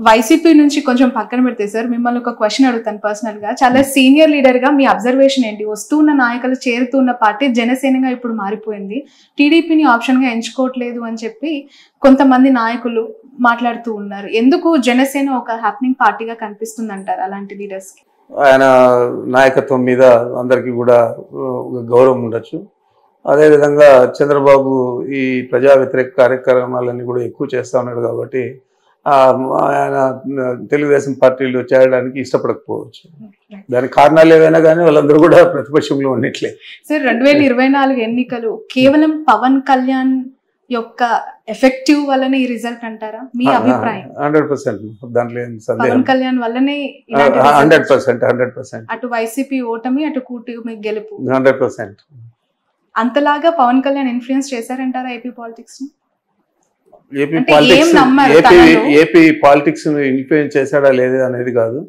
YCP నుంచి కొంచెం పక్కన పెడితే సార్, మిమ్మల్ని ఒక క్వశ్చన్ అడుగుతాను పర్సనల్ గా. చాలా సీనియర్ లీడర్ గా మీ అబ్జర్వేషన్ ఏంటి? వస్తున్న నాయకులు చేరుతున్న పార్టీ జనసేనగా ఇప్పుడు మారిపోయింది, టీడీపీని ఆప్షన్ గా ఎంచుకోవట్లేదు అని చెప్పి కొంతమంది నాయకులు మాట్లాడుతూ ఉన్నారు. ఎందుకు జనసేన ఒక హ్యాపెనింగ్ పార్టీగా కనిపిస్తుంది అంటారు అలాంటి లీడర్స్ కి? ఆయన నాయకత్వం మీద అందరికీ కూడా గౌరవం ఉండొచ్చు. అదేవిధంగా చంద్రబాబు ఈ ప్రజా వ్యతిరేక కార్యక్రమాలన్నీ కూడా ఎక్కువ చేస్తూ ఉన్నాడు కాబట్టి ఆయన తెలుగుదేశం పార్టీలో చేరడానికి ఇష్టపడకపోవచ్చు. దానికి కారణాలు ఏవైనా కానీ వాళ్ళందరూ కూడా ప్రతిపక్షంలో ఉన్నట్లే. సార్ 2024 ఎన్నికలు కేవలం పవన్ కళ్యాణ్ యొక్క ఎఫెక్టివ్ వల్లనే ఈ రిజల్ట్ అంటారా? మీ అభిప్రాయం? 100%. దాంట్లో ఏం సందేహం? పవన్ కళ్యాణ్ వల్లనే 100%. అటు వైసీపీ ఓటమి, అటు కూటమి గెలుపు 100%. అంతలాగా పవన్ కళ్యాణ్ ఇన్ఫ్లుయెన్స్ చేశారంటారా ఏపీ పాలిటిక్స్ ని? ఏపీ పాలిటిక్స్ ను ఇన్ఫ్లుయెన్స్ చేశాడా లేదా అనేది కాదు,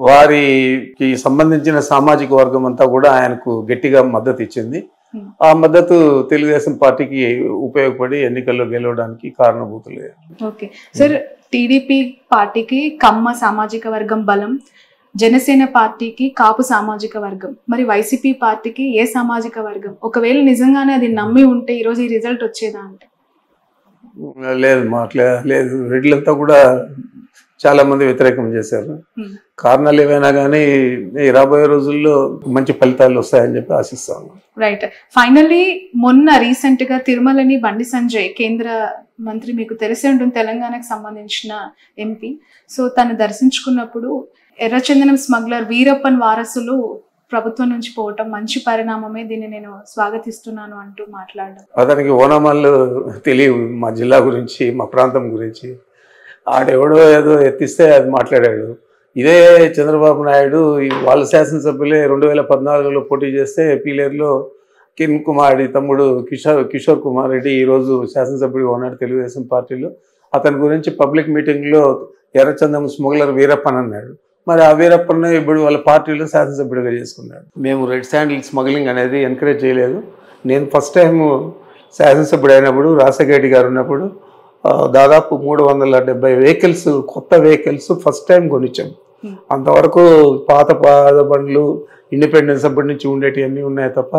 వారికి సంబంధించిన సామాజిక వర్గం అంతా కూడా ఆయనకు గట్టిగా మద్దతు ఇచ్చింది. ఆ మద్దతు తెలుగుదేశం పార్టీకి ఉపయోగపడి ఎన్నికల్లో గెలవడానికి కారణభూతులే. ఓకే సార్, టీడీపీ పార్టీకి కమ్మ సామాజిక వర్గం బలం, జనసేన పార్టీకి కాపు సామాజిక వర్గం, మరి వైసీపీ పార్టీకి ఏ సామాజిక వర్గం? ఒకవేళ నిజంగానే అది నమ్మి ఉంటే ఈరోజు ఈ రిజల్ట్ వచ్చేదా అంటే? లేదు, లేదు. రెడ్లంతా కూడా చాలా మంది వ్యతిరేకం చేశారు. కారణాలు ఏవైనా కానీ రాబోయే రోజుల్లో మంచి ఫలితాలు వస్తాయని చెప్పి ఆశిస్తాను. రైట్. ఫైనల్లీ మొన్న రీసెంట్ గా తిరుమలని బండి సంజయ్, కేంద్ర మంత్రి, మీకు తెలిసే ఉంటుంది, తెలంగాణకు సంబంధించిన ఎంపీ. సో తను దర్శించుకున్నప్పుడు ఎర్రచందనం స్మగ్లర్ వీరప్పన్ వారసులు ప్రభుత్వం నుంచి పోవటం మంచి పరిణామమే, దీన్ని నేను స్వాగతిస్తున్నాను అంటూ మాట్లాడడం. అతనికి ఓనమాలు తెలియదు మా జిల్లా గురించి, మా ప్రాంతం గురించి. ఆడెవడో ఏదో ఎత్తిస్తే అది మాట్లాడాడు. ఇదే చంద్రబాబు నాయుడు వాళ్ళ శాసనసభ్యులే 2014లో పోటీ చేస్తే పీలేరులో కిరణ్ కుమార్ తమ్ముడు కిషోర్ కుమార్ రెడ్డి ఈరోజు శాసనసభ్యుడిగా ఉన్నాడు తెలుగుదేశం పార్టీలో. అతని గురించి పబ్లిక్ మీటింగ్లో ఎర్రచందనం స్మగ్లర్ వీరప్పన్ అన్నాడు. మరి ఆ వీరప్పన్ ఇప్పుడు వాళ్ళ పార్టీలో శాసనసభ్యుడిగా చేసుకున్నాడు. మేము రెడ్ శాండిల్ స్మగ్లింగ్ అనేది ఎంకరేజ్ చేయలేదు. నేను ఫస్ట్ టైం శాసనసభ్యుడు అయినప్పుడు రాజశేఖర గారు ఉన్నప్పుడు దాదాపు 370 వెహికల్స్, కొత్త వెహికల్స్ ఫస్ట్ టైం కొనిచ్చాం. అంతవరకు పాత బండ్లు ఇండిపెండెన్స్ అప్పటి నుంచి ఉండేటివన్నీ ఉన్నాయి తప్ప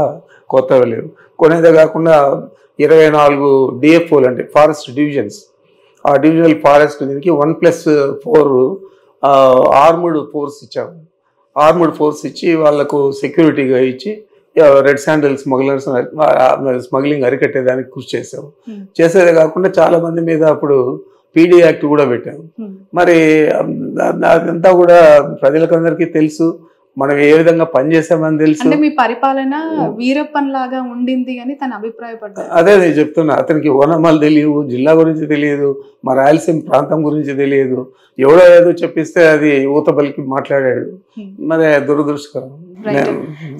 కొత్తవి లేవు. కొనేదే కాకుండా 24 డిఎఫ్ఓలు అంటే ఫారెస్ట్ డివిజన్స్, ఆ డివిజనల్ ఫారెస్ట్ దీనికి 1+4 ఆర్మ్డ్ ఫోర్స్ ఇచ్చాము. ఆర్మ్డ్ ఫోర్స్ ఇచ్చి వాళ్లకు సెక్యూరిటీగా ఇచ్చి రెడ్ శాండిల్ స్మగ్లింగ్ అరికట్టేదానికి కృషి చేసాము. చేసేదే కాకుండా చాలా మంది మీద అప్పుడు పీడీ యాక్ట్ కూడా పెట్టాము. మరి అదంతా కూడా ప్రజలకందరికీ తెలుసు, మనం ఏ విధంగా పనిచేసామని తెలుసు. మీ పరిపాలన వీరప్పన్ లాగా ఉండింది అని తన అభిప్రాయపడ్డారు. అదే నేను చెప్తున్నా, అతనికి ఓనమాలు తెలియదు, జిల్లా గురించి తెలియదు, మా రాయలసీమ ప్రాంతం గురించి తెలియదు. ఎవడో ఏదో చెప్పిస్తే అది ఊతబలికి మాట్లాడాడు. మరి దురదృష్టకరం.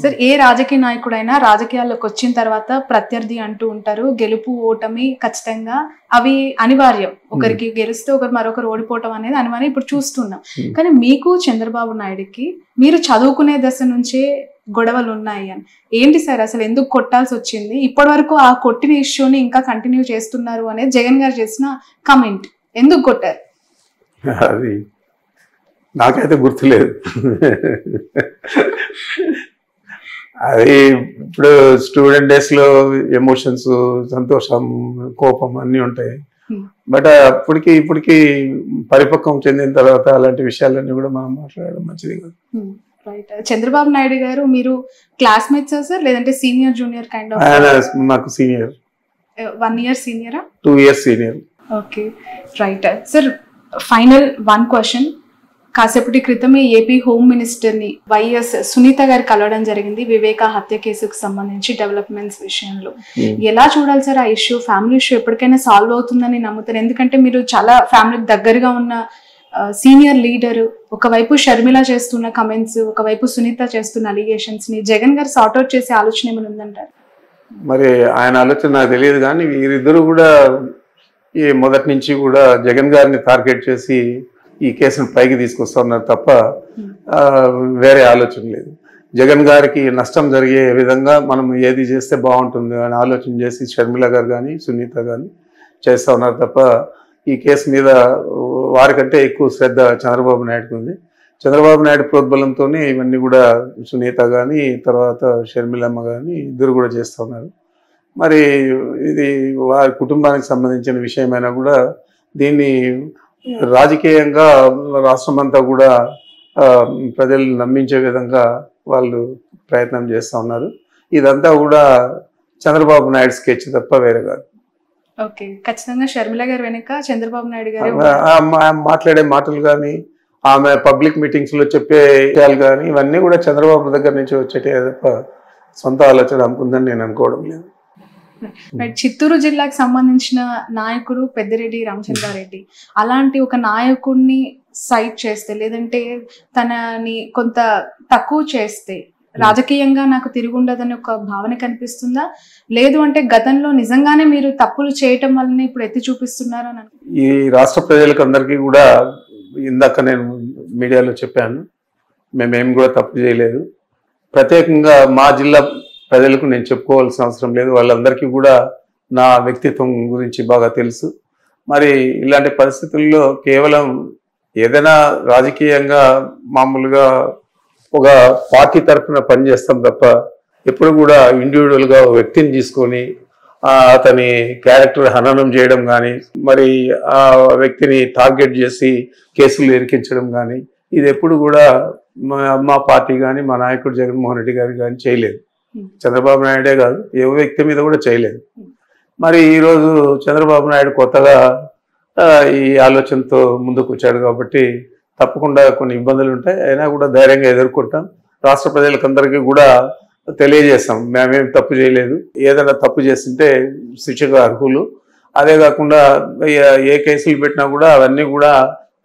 సార్, ఏ రాజకీయ నాయకుడైనా రాజకీయాల్లోకి వచ్చిన తర్వాత ప్రత్యర్థి అంటూ ఉంటారు. గెలుపు ఓటమి ఖచ్చితంగా అవి అనివార్యం. ఒకరికి గెలిస్తే మరొకరు ఓడిపోవటం అనేది అనివార్యం, ఇప్పుడు చూస్తున్నాం. కానీ మీకు చంద్రబాబు నాయుడుకి మీరు చదువుకునే దశ నుంచే గొడవలు ఉన్నాయి అని, ఏంటి సార్ అసలు ఎందుకు కొట్టాల్సి వచ్చింది? ఇప్పటి వరకు ఆ కొట్టిన ఇష్యూని ఇంకా కంటిన్యూ చేస్తున్నారు అనేది జగన్ గారు చేసిన కమెంట్. ఎందుకు కొట్టారు? అది నాకైతే గుర్తులేదు. అది ఇప్పుడు స్టూడెంట్ డేస్లో ఎమోషన్స్, సంతోషం, కోపం అన్నీ ఉంటాయి. బట్ ఇప్పటికి పరిపక్వం చెందిన తర్వాత అలాంటి విషయాలన్నీ కూడా మనం మాట్లాడడం మంచిది కాదు. రైట్. చంద్రబాబు నాయుడు గారు మీరు క్లాస్మేట్స్ సార్, లేదంటే సీనియర్ జూనియర్ కైండ్ ఆఫ్? నాకు senior. 1 year సీనియరా? 2 years senior. Okay, right. Sir, final 1 question. కాసేపటి క్రితమే ఏపీ హోమ్ మినిస్టర్ని వైఎస్ సునీత గారు కలవడం జరిగింది వివేక హత్య కేసుకు సంబంధించి డెవలప్మెంట్స్ విషయంలో. ఎలా చూడాలి సార్ ఆ ఇష్యూ? ఫ్యామిలీ ఇష్యూ ఎప్పటికైనా సాల్వ్ అవుతుందని నమ్ముతారు? ఎందుకంటే మీరు చాలా ఫ్యామిలీకి దగ్గరగా ఉన్న సీనియర్ లీడర్. ఒకవైపు షర్మిల చేస్తున్న కమెంట్స్, ఒకవైపు సునీత చేస్తున్న అలిగేషన్స్ ని జగన్ గారు సార్ట్అవుట్ చేసే ఆలోచన ఏమైనా ఉందంటారు? మరి ఆయన ఆలోచన నాకు తెలియదు, కానీ వీరిద్దరూ కూడా ఈ మొదటి నుంచి కూడా జగన్ గారిని టార్గెట్ చేసి ఈ కేసును పైకి తీసుకొస్తున్నారు తప్ప వేరే ఆలోచన లేదు. జగన్ గారికి నష్టం జరిగే విధంగా మనం ఏది చేస్తే బాగుంటుంది అని ఆలోచన చేసి షర్మిల గారు కానీ సునీత కానీ చేస్తూ ఉన్నారు తప్ప ఈ కేసు మీద వారికంటే ఎక్కువ శ్రద్ధ చంద్రబాబు నాయుడుకి ఉంది. చంద్రబాబు నాయుడు ప్రోద్బలంతోనే ఇవన్నీ కూడా సునీత కానీ తర్వాత షర్మిలమ్మ కానీ ఇద్దరు కూడా చేస్తూ ఉన్నారు. మరి ఇది వారి కుటుంబానికి సంబంధించిన విషయమైనా కూడా దీన్ని రాజకీయంగా రాష్ట్రమంతా కూడా ప్రజలు నమ్మించే విధంగా వాళ్ళు ప్రయత్నం చేస్తూ ఉన్నారు. ఇదంతా కూడా చంద్రబాబు నాయుడు స్కెచ్ తప్ప వేరే కాదు. ఓకే, ఖచ్చితంగా షర్మిల గారు వెనుక చంద్రబాబు నాయుడు గారు మాట్లాడే మాటలు కానీ ఆమె పబ్లిక్ మీటింగ్స్ లో చెప్పే విషయాలు కానీ ఇవన్నీ కూడా చంద్రబాబు దగ్గర నుంచి వచ్చేటే తప్ప సొంత ఆలోచన అనుకుందని నేను అనుకోవడం లేదు. చిత్తూరు జిల్లాకు సంబంధించిన నాయకుడు పెద్దిరెడ్డి రామచంద్రారెడ్డి అలాంటి ఒక నాయకుడిని సైట్ చేస్తే లేదంటే తనని కొంత తక్కువ చేస్తే రాజకీయంగా నాకు తిరుగుండదని ఒక భావన కనిపిస్తుందా? లేదు అంటే గతంలో నిజంగానే మీరు తప్పులు చేయటం వల్లనే ఇప్పుడు ఎత్తి చూపిస్తున్నారా? ఈ రాష్ట్ర ప్రజలకు అందరికీ కూడా ఇందాక నేను మీడియాలో చెప్పాను, మేమేం కూడా తప్పు చేయలేదు. ప్రత్యేకంగా మా జిల్లా ప్రజలకు నేను చెప్పుకోవాల్సిన అవసరం లేదు. వాళ్ళందరికీ కూడా నా వ్యక్తిత్వం గురించి బాగా తెలుసు. మరి ఇలాంటి పరిస్థితుల్లో కేవలం ఏదైనా రాజకీయంగా మామూలుగా ఒక పార్టీ తరఫున పనిచేస్తాం తప్ప ఎప్పుడు కూడా ఇండివిజువల్గా వ్యక్తిని తీసుకొని అతని క్యారెక్టర్ హననం చేయడం కానీ మరి ఆ వ్యక్తిని టార్గెట్ చేసి కేసులు ఇరికించడం కానీ ఇది ఎప్పుడు కూడా మా పార్టీ కానీ మా నాయకుడు జగన్మోహన్ రెడ్డి గారు కానీ చేయలేదు. చంద్రబాబు నాయుడే కాదు, ఏ వ్యక్తి మీద కూడా చేయలేదు. మరి ఈరోజు చంద్రబాబు నాయుడు కొత్తగా ఈ ఆలోచనతో ముందుకు వచ్చాడు కాబట్టి తప్పకుండా కొన్ని ఇబ్బందులు ఉంటాయి. అయినా కూడా ధైర్యంగా ఎదుర్కొంటాం. రాష్ట్ర ప్రజలకందరికీ కూడా తెలియజేస్తాం మేమేం తప్పు చేయలేదు. ఏదైనా తప్పు చేస్తుంటే శిక్షకు అర్హులు. అదే కాకుండా ఏ కేసులు పెట్టినా కూడా అవన్నీ కూడా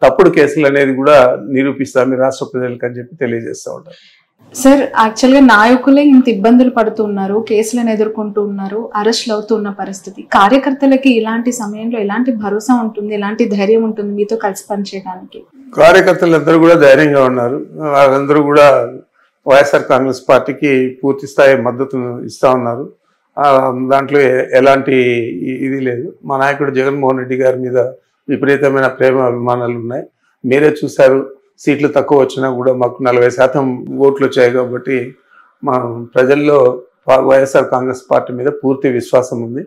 తప్పుడు కేసులు అనేది కూడా నిరూపిస్తాం ఈ రాష్ట్ర ప్రజలకు అని చెప్పి తెలియజేస్తూ ఉంటాం. సార్, యాక్చువల్గా నాయకులే ఇంత ఇబ్బందులు పడుతున్నారు, కేసులను ఎదుర్కొంటూ ఉన్నారు, అరెస్టులు అవుతున్న పరిస్థితి. కార్యకర్తలకి ఇలాంటి సమయంలో ఎలాంటి భరోసా ఉంటుంది, ఎలాంటి ధైర్యం ఉంటుంది మీతో కలిసి పనిచేయడానికి? కార్యకర్తలందరూ కూడా ధైర్యంగా ఉన్నారు. వాళ్ళందరూ కూడా వైఎస్ఆర్ కాంగ్రెస్ పార్టీకి పూర్తి స్థాయి మద్దతును ఇస్తూ ఉన్నారు. దాంట్లో ఎలాంటి ఇది లేదు. మా నాయకుడు జగన్మోహన్ రెడ్డి గారి మీద విపరీతమైన ప్రేమ అభిమానాలు ఉన్నాయి. మీరే చూశారు, సీట్లు తక్కువ వచ్చినా కూడా మాకు 40% ఓట్లు వచ్చాయి కాబట్టి మా ప్రజల్లో వైఎస్ఆర్ కాంగ్రెస్ పార్టీ మీద పూర్తి విశ్వాసం ఉంది.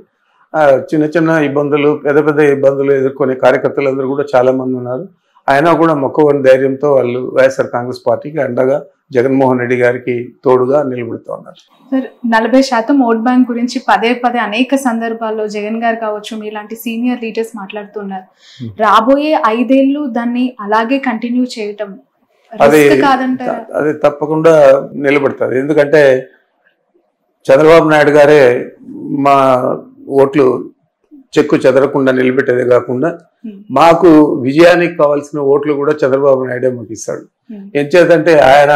చిన్న చిన్న ఇబ్బందులు పెద్ద పెద్ద ఇబ్బందులు ఎదుర్కొనే కార్యకర్తలందరూ కూడా చాలామంది ఉన్నారు. అయినా కూడా మొక్కవని ధైర్యంతో వాళ్ళు వైఎస్ఆర్ కాంగ్రెస్ పార్టీకి అండగా జగన్మోహన్ రెడ్డి గారికి తోడుగా నిలబడుతూ ఉన్నారు. సార్, 40% ఓట్ బ్యాంక్ గురించి పదే పదే అనేక సందర్భాల్లో జగన్ గారు కావచ్చు మీలాంటి సీనియర్ లీడర్స్ మాట్లాడుతున్నారు. రాబోయే 5 ఏళ్ళు దాన్ని అలాగే కంటిన్యూ చేయటం కాదంటారా? అది తప్పకుండా నిలబడుతుంది. ఎందుకంటే చంద్రబాబు నాయుడు గారే మా ఓట్లు చెక్కు చెదరకుండా నిలబెట్టేదే కాకుండా మాకు విజయానికి కావాల్సిన ఓట్లు కూడా చంద్రబాబు నాయుడే మాకు ఇస్తాడు. ఎంచేతంటే ఆయన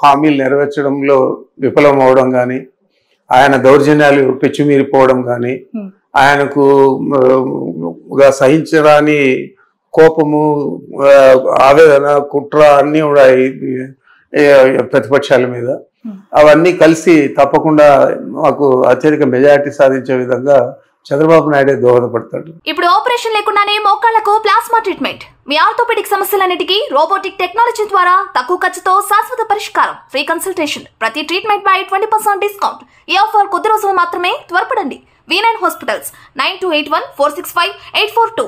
హామీలు నెరవేర్చడంలో విఫలం అవడం కానీ, ఆయన దౌర్జన్యాలు పెచ్చుమీరిపోవడం కానీ, ఆయనకు సహించరాని కోపము, ఆవేదన, కుట్ర అన్నీ కూడా ప్రతిపక్షాల మీద అవన్నీ కలిసి తప్పకుండా మాకు అత్యధిక మెజారిటీ సాధించే విధంగా చంద్రబాబు నాయుడే దోహదపడతాడు. ఇప్పుడు ఆపరేషన్ లేకుండానే మోకాళ్లకు ప్లాస్మా ట్రీట్మెంట్, మీ ఆర్థోపెడిక్ సమస్యలన్నిటికీ రోబోటిక్ టెక్నాలజీ ద్వారా తక్కువ ఖర్చుతో శాశ్వత పరిష్కారం, ఫ్రీ కన్సల్టేషన్, ప్రతి ట్రీట్మెంట్ పై 20% డిస్కౌంట్. ఈ ఆఫర్ కొద్ది రోజులు మాత్రమే, త్వరపడండి. V9 hospitals 9281465842.